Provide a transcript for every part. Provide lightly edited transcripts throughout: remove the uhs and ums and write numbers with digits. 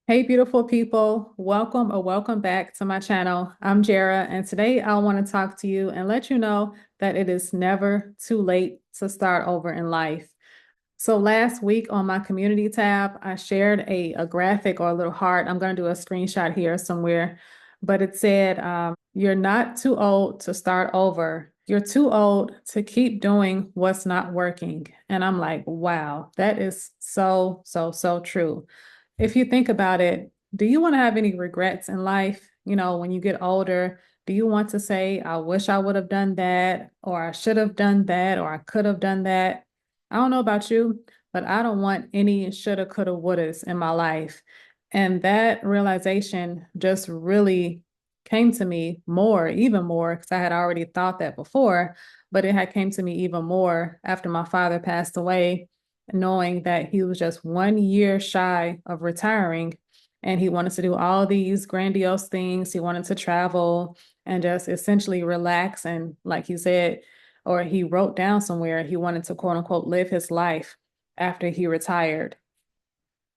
Hey, beautiful people. Welcome or welcome back to my channel. I'm Jara, and today I want to talk to you and let you know that it is never too late to start over in life. So last week on my community tab, I shared a graphic or a little heart. I'm going to do a screenshot here somewhere, but it said, you're not too old to start over. You're too old to keep doing what's not working. And I'm like, wow, that is so, so, so true. If you think about it, do you want to have any regrets in life? When you get older, do you want to say, I wish I would have done that, or I should have done that, or I could have done that? I don't know about you, but I don't want any shoulda, coulda, wouldas in my life. And that realization just really came to me more, even more, because I had already thought that before, but it had came to me even more after my father passed away, knowing that he was just 1 year shy of retiring and he wanted to do all these grandiose things. He wanted to travel and just essentially relax. And like he said, or he wrote down somewhere, he wanted to quote unquote live his life after he retired.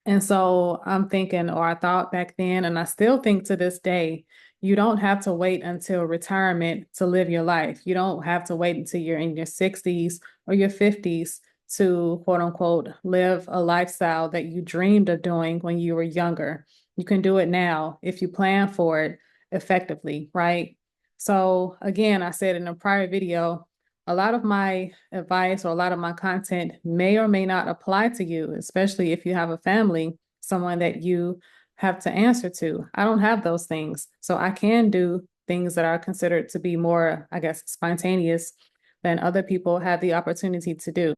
And so I'm thinking, or I thought back then, and I still think to this day, you don't have to wait until retirement to live your life. You don't have to wait until you're in your 60s or your 50s to quote unquote live a lifestyle that you dreamed of doing when you were younger. You can do it now if you plan for it effectively, right? So again, I said in a prior video, a lot of my advice or a lot of my content may or may not apply to you, especially if you have a family, someone that you have to answer to. I don't have those things. So I can do things that are considered to be more, I guess, spontaneous than other people have the opportunity to do.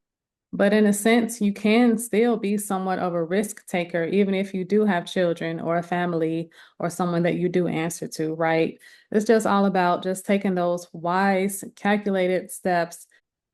But in a sense, you can still be somewhat of a risk taker, even if you do have children or a family or someone that you do answer to, right? It's just all about just taking those wise, calculated steps,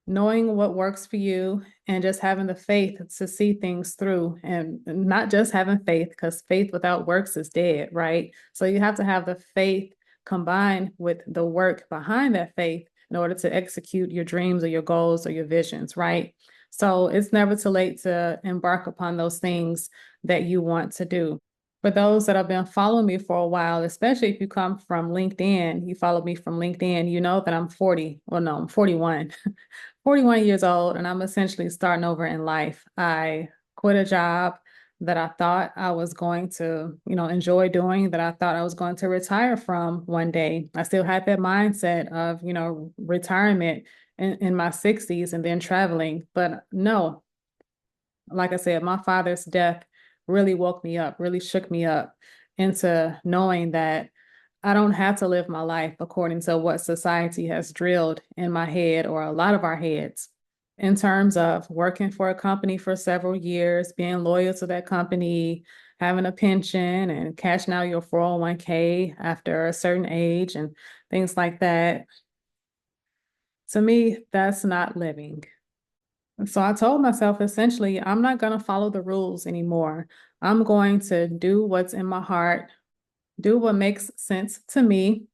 knowing what works for you, and just having the faith to see things through. And not just having faith, because faith without works is dead, right? So you have to have the faith combined with the work behind that faith in order to execute your dreams or your goals or your visions, right? So it's never too late to embark upon those things that you want to do. For those that have been following me for a while, especially if you come from LinkedIn, you follow me from LinkedIn, you know that I'm 40. Well, no, I'm 41, 41 years old, and I'm essentially starting over in life. I quit a job that I thought I was going to, enjoy doing, that I thought I was going to retire from one day. I still had that mindset of, retirement in my 60s and then traveling. But no, like I said, my father's death really woke me up, really shook me up into knowing that I don't have to live my life according to what society has drilled in my head or a lot of our heads in terms of working for a company for several years, being loyal to that company, having a pension and cashing out your 401k after a certain age and things like that. To me, that's not living. So I told myself essentially, I'm not going to follow the rules anymore. I'm going to do what's in my heart, do what makes sense to me,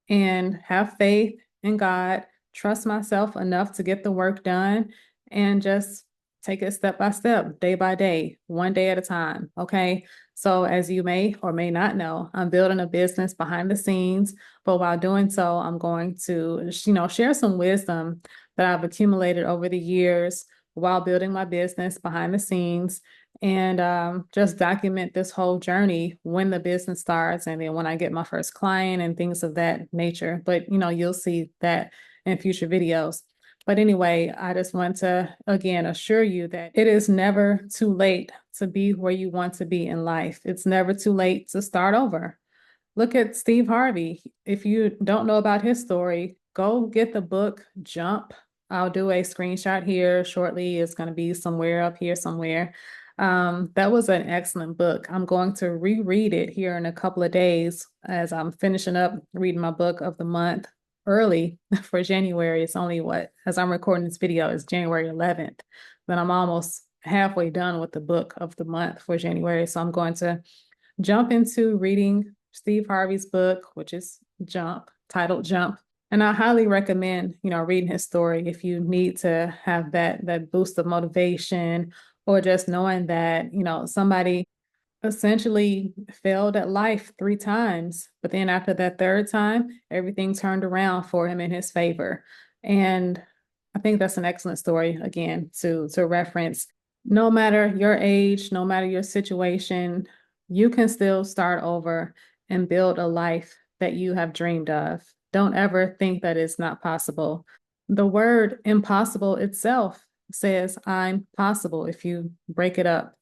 and have faith in God, trust myself enough to get the work done, and just take it step by step, day by day, one day at a time. Okay. So, as you may or may not know, I'm building a business behind the scenes, but while doing so, I'm going to, share some wisdom that I've accumulated over the years while building my business behind the scenes and just document this whole journey when the business starts and then when I get my first client and things of that nature. But you'll see that in future videos. But anyway, I just want to again assure you that it is never too late to be where you want to be in life. It's never too late to start over. Look at Steve Harvey. If you don't know about his story, go get the book Jump. I'll do a screenshot here shortly. It's going to be somewhere up here somewhere. That was an excellent book. I'm going to reread it here in a couple of days as I'm finishing up reading my book of the month early for January. It's only as I'm recording this video, it's January 11th. Then I'm almost halfway done with the book of the month for January. So I'm going to jump into reading Steve Harvey's book, which is Jump, titled Jump. And I highly recommend, reading his story if you need to have that boost of motivation or just knowing that, somebody essentially failed at life 3 times. But then after that third time, everything turned around for him in his favor. And I think that's an excellent story, again, to reference. No matter your age, no matter your situation, you can still start over and build a life that you have dreamed of. Don't ever think that it's not possible. The word impossible itself says I'm possible if you break it up.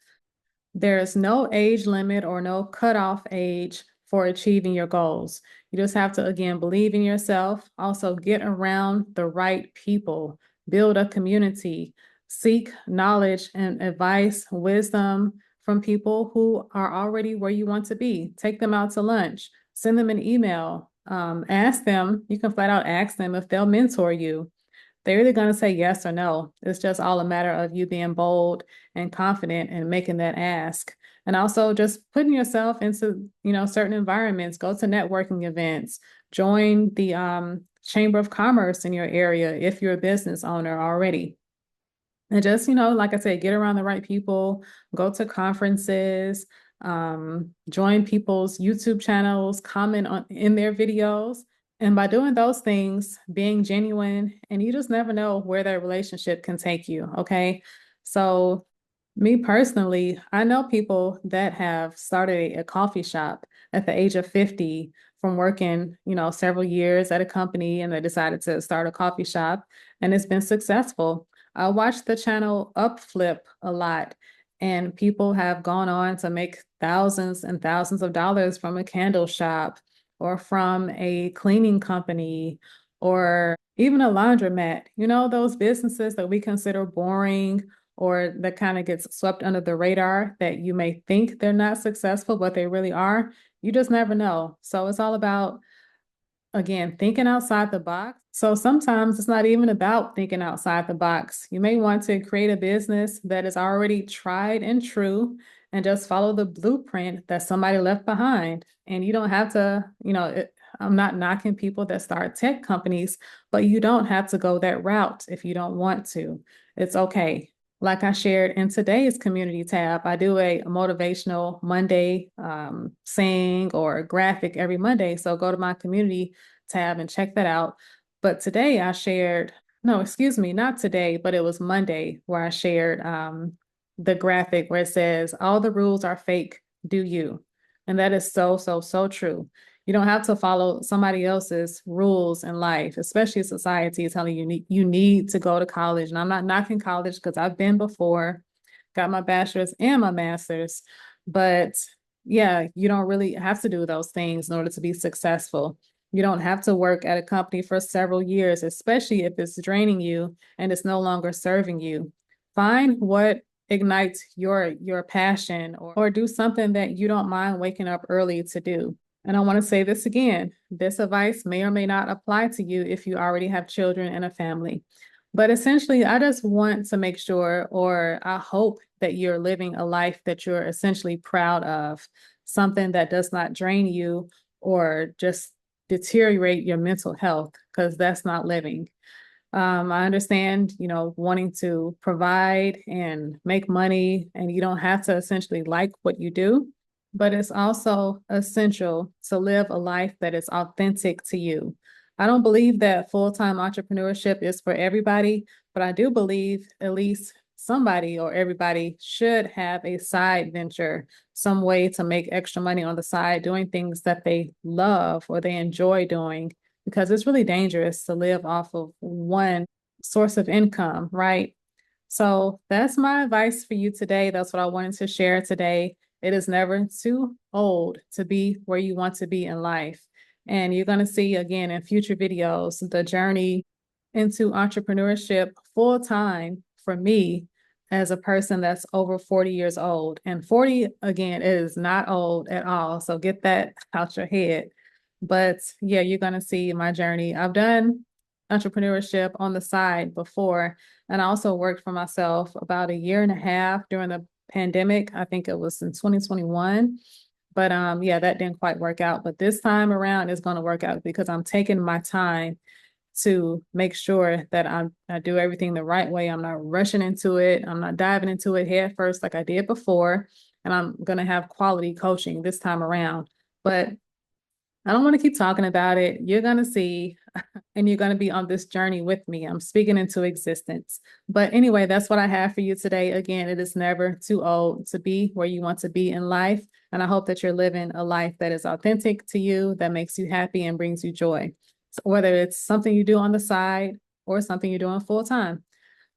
There's no age limit or no cutoff age for achieving your goals. You just have to, again, believe in yourself, also get around the right people, build a community, seek knowledge and advice, wisdom from people who are already where you want to be. Take them out to lunch, send them an email, ask them, you can flat out ask them if they'll mentor you. They're either going to say yes or no. It's just all a matter of you being bold and confident and making that ask. And also just putting yourself into, certain environments, go to networking events, join the Chamber of Commerce in your area if you're a business owner already. And just, like I said, get around the right people, go to conferences, join people's YouTube channels, comment on in their videos. And by doing those things, being genuine, and you just never know where that relationship can take you. Okay. So, me personally, I know people that have started a coffee shop at the age of 50 from working, several years at a company, and they decided to start a coffee shop, and it's been successful. I watch the channel Upflip a lot, and people have gone on to make thousands and thousands of dollars from a candle shop or from a cleaning company or even a laundromat. Those businesses that we consider boring or that kind of gets swept under the radar that you may think they're not successful, but they really are. You just never know. So it's all about, again, thinking outside the box. So sometimes it's not even about thinking outside the box. You may want to create a business that is already tried and true and just follow the blueprint that somebody left behind. And you don't have to, I'm not knocking people that start tech companies, but you don't have to go that route if you don't want to. It's okay. Like I shared in today's community tab, I do a motivational Monday saying or graphic every Monday. So go to my community tab and check that out. But today I shared, no, excuse me, not today, but it was Monday where I shared the graphic where it says, all the rules are fake, do you? And that is so, so, so true. You don't have to follow somebody else's rules in life, especially society telling you need to go to college. And I'm not knocking college because I've been before, got my bachelor's and my master's. But yeah, you don't really have to do those things in order to be successful. You don't have to work at a company for several years, especially if it's draining you and it's no longer serving you. Find what ignites your passion or do something that you don't mind waking up early to do. And I want to say this again, this advice may or may not apply to you if you already have children and a family. But essentially, I just want to make sure, or I hope that you're living a life that you're essentially proud of, something that does not drain you or just deteriorate your mental health, because that's not living. I understand, wanting to provide and make money, and you don't have to essentially like what you do, but it's also essential to live a life that is authentic to you. I don't believe that full-time entrepreneurship is for everybody, but I do believe at least somebody or everybody should have a side venture, some way to make extra money on the side, doing things that they love or they enjoy doing, because it's really dangerous to live off of one source of income, right? So that's my advice for you today. That's what I wanted to share today. It is never too old to be where you want to be in life. And you're going to see again in future videos the journey into entrepreneurship full time for me as a person that's over 40 years old. And 40, again, is not old at all. So get that out your head. But yeah, you're going to see my journey. I've done entrepreneurship on the side before, and I also worked for myself about a year and a half during the pandemic. I think it was in 2021. But yeah, that didn't quite work out. But this time around it's going to work out because I'm taking my time to make sure that I do everything the right way. I'm not rushing into it. I'm not diving into it head first like I did before. and I'm going to have quality coaching this time around. But I don't want to keep talking about it. You're going to see, and you're going to be on this journey with me. I'm speaking into existence. But anyway, that's what I have for you today. Again, it is never too old to be where you want to be in life. And I hope that you're living a life that is authentic to you, that makes you happy and brings you joy. So whether it's something you do on the side or something you're doing full time.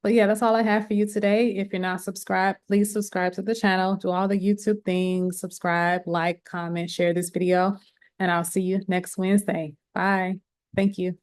But yeah, that's all I have for you today. If you're not subscribed, please subscribe to the channel, do all the YouTube things, subscribe, like, comment, share this video, and I'll see you next Wednesday. Bye. Thank you.